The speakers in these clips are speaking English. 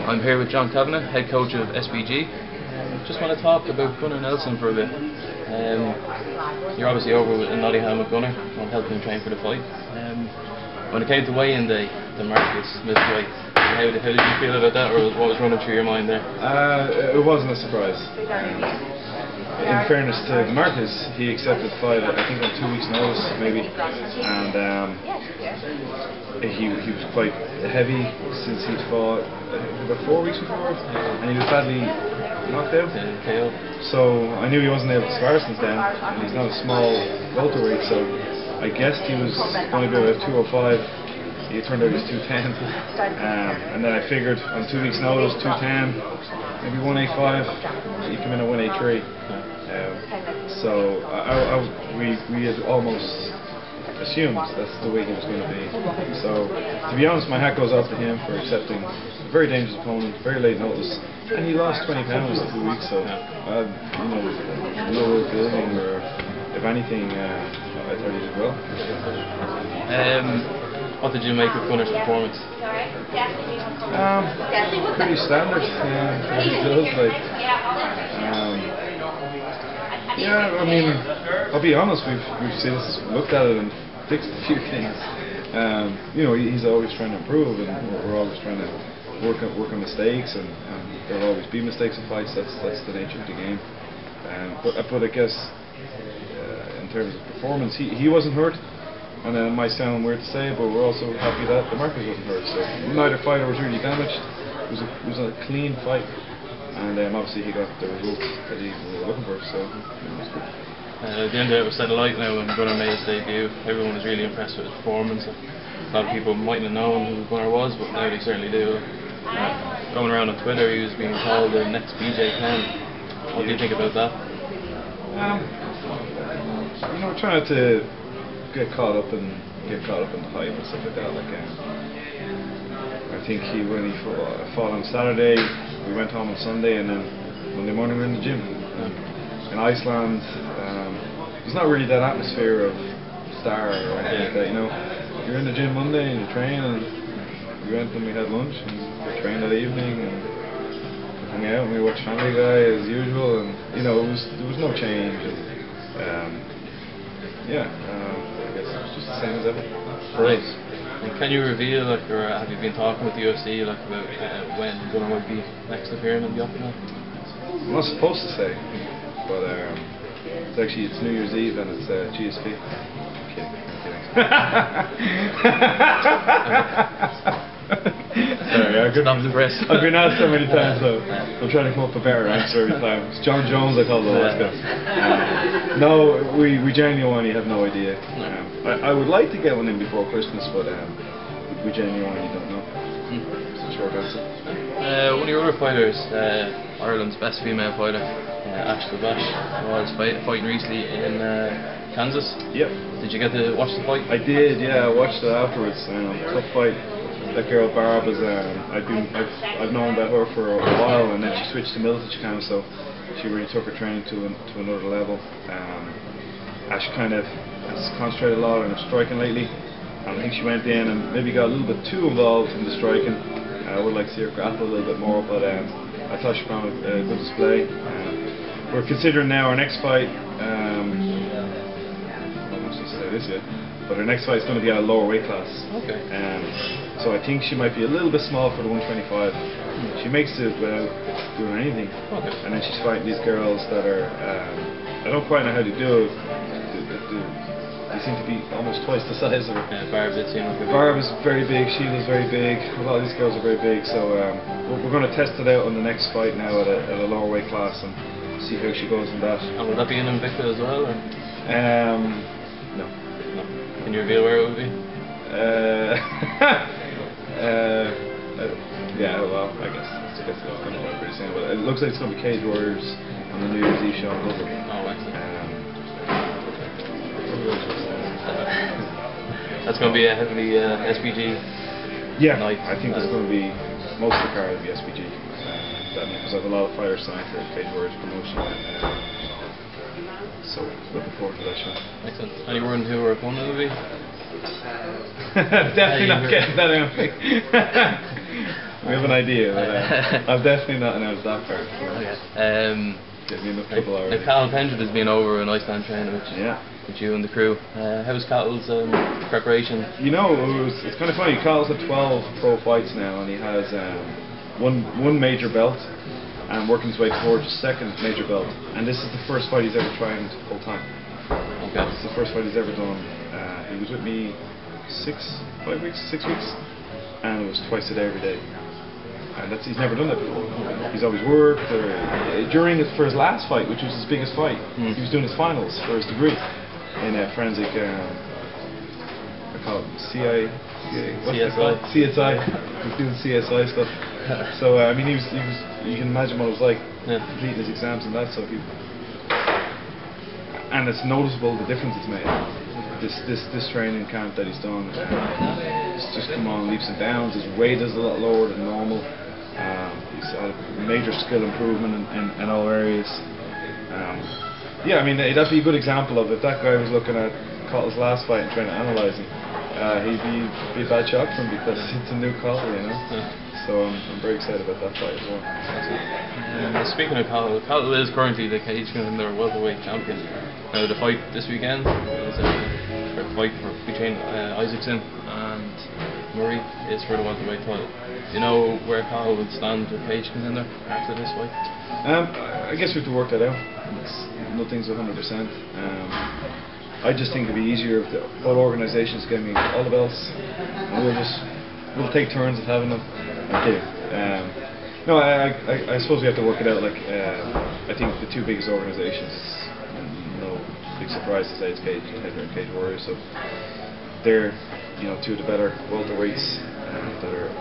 I'm here with John Kavanagh, head coach of SBG. Just want to talk about Gunnar Nelson for a bit. You're obviously over in Nottingham with Gunnar and helping him train for the fight. When it came to weigh-in day, the Marcus missed weight. How did you feel about that, or what was running through your mind there? It wasn't a surprise. In fairness to Marcus, he accepted the fight, I think on 2 weeks' notice, maybe, and he was quite heavy since he'd fought about 4 weeks before, and he was badly knocked out. KO. So I knew he wasn't able to spar since then, and he's not a small welterweight, so I guessed he was going to be about 205. It turned out he was 210, and then I figured on 2 weeks' notice, 210, maybe 185. He came in at 183. So we had almost assumed that's the way he was going to be. So to be honest, my hat goes off to him for accepting a very dangerous opponent, very late notice, and he lost 20 pounds in 2 weeks. So no real feeling, or if anything, I thought he did well. What did you make of Gunnar's performance? Pretty standard. Yeah, I mean, I'll be honest. We've seen this, looked at it, and fixed a few things. He's always trying to improve, and we're always trying to work on mistakes, and there'll always be mistakes in fights. That's the nature of the game. But I guess in terms of performance, he wasn't hurt. And it might sound weird to say, but we're also happy that the Marcus wasn't hurt. So neither fighter was really damaged. It was a clean fight, and obviously he got the results that he was looking for. So it was good. The end of it was set alight now when Gunnar made his debut. Everyone was really impressed with his performance. A lot of people mightn't have known who Gunnar was, but now they certainly do. Going around on Twitter, he was being called the next BJ Penn. What do you think about that? Trying to get caught up in the hype and stuff like that. I think when he fought on Saturday, we went home on Sunday, and then Monday morning we were in the gym. In Iceland, there's not really that atmosphere of star or anything like that. You're in the gym Monday and you train, and we went and we had lunch and we trained that evening and hung out and we watched Family Guy as usual, and there was no change. I guess it's just the same as ever. Right. And can you reveal, or have you been talking with the UFC about when Gunnar might be next to him in the octagon? I'm not supposed to say, but it's New Year's Eve and it's GSP. I'm kidding. Sorry, I've been asked so many times, so I'm trying to come up with a better answer every time. It's John Jones, I call the last guy. No, we genuinely have no idea. I would like to get one in before Christmas, but we genuinely don't know. It's a short answer. One of your other fighters, Ireland's best female fighter, Ashton Bash, was fighting recently in Kansas. Yep. Did you get to watch the fight? I did, yeah. I watched it afterwards. Tough fight. That girl Barb is I've known about her for a while, and then she switched to military camp, so she really took her training to another level. Ash kind of has concentrated a lot on her striking lately. I think she went in and maybe got a little bit too involved in the striking. I would like to see her grapple a little bit more, but I thought she found a good display. We're considering now our next fight. I'm not supposed to say this yet, but our next fight is going to be at a lower weight class. Okay. So I think she might be a little bit small for the 125. She makes it without doing anything. Okay. And then she's fighting these girls that are, I don't quite know how to do it. They seem to be almost twice the size of her. Barb did seem like a Barb is very big, Sheila's very big, a lot of these girls are very big, so we're going to test it out on the next fight now at a lower weight class and see how she goes in that. And will that be in Invicta as well? Or? No. Can you reveal where it would be? Yeah, well, I guess it's going to be pretty soon, but it looks like it's going to be Cage Warriors on the New Year's Eve show in Dublin. Oh, excellent. That's going to be a heavily SBG night. I think there's going to be most of the card will be SBG. Because I have a lot of fighters signed for Cage Warriors promotion. So looking forward to that show. Excellent. Any word on who our opponent will be? Definitely not getting that empty. We have an idea, but I've definitely not announced that part. Okay. Get me enough trouble already. Pendred has been over in Iceland training with you and the crew. How's Cattle's preparation? You know, it's kind of funny. Cattle's had 12 pro fights now, and he has one major belt, and working his way towards his second major belt. And this is the first fight he's ever trained full time. Okay. It's the first fight he's ever done. He was with me 6 weeks, and it was twice a day every day. And he's never done that before. He's always worked. For his last fight, which was his biggest fight, he was doing his finals for his degree in forensic. I call it CSI. He was doing CSI stuff. So I mean, he was. You can imagine what it was like completing his exams and that. So and it's noticeable the difference it's made. This training camp that he's done. It's just come on leaps and bounds. His weight is a lot lower than normal. He's had a major skill improvement in all areas. Yeah, I mean, that'd be a good example of if that guy was looking at Cattle's last fight and trying to analyse him, he'd be a bad shock for him because it's a new Cattle, you know. So I'm very excited about that fight as well. Speaking of Cattle is currently the cage contender welterweight champion. Now the fight this weekend is a fight between Isaacson and Murray is for the welterweight title. Do you know where Cattle would stand with cage contender after this fight? I guess we have to work that out. Nothing's 100%. I just think it'd be easier if all organisations gave me all the belts, and we'll take turns at having them. Okay. No, I suppose we have to work it out. Like I think the two biggest organisations, no big surprise to say, it's Pendred and Cage Warriors. So they're two of the better welterweights that are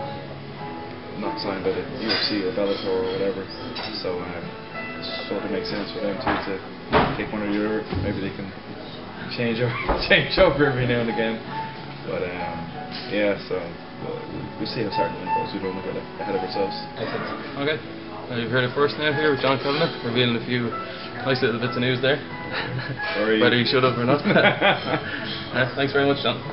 not signed by the UFC or Bellator or whatever. So it sort of makes sense for them too to take one or the other. Maybe they can change over every now and again. But yeah, so we'll see how Saturday goes. We don't want to get ahead of ourselves. Okay. You've heard it first now here with John Kavanagh, revealing a few nice little bits of news there. Whether you should have or not. Thanks very much, John.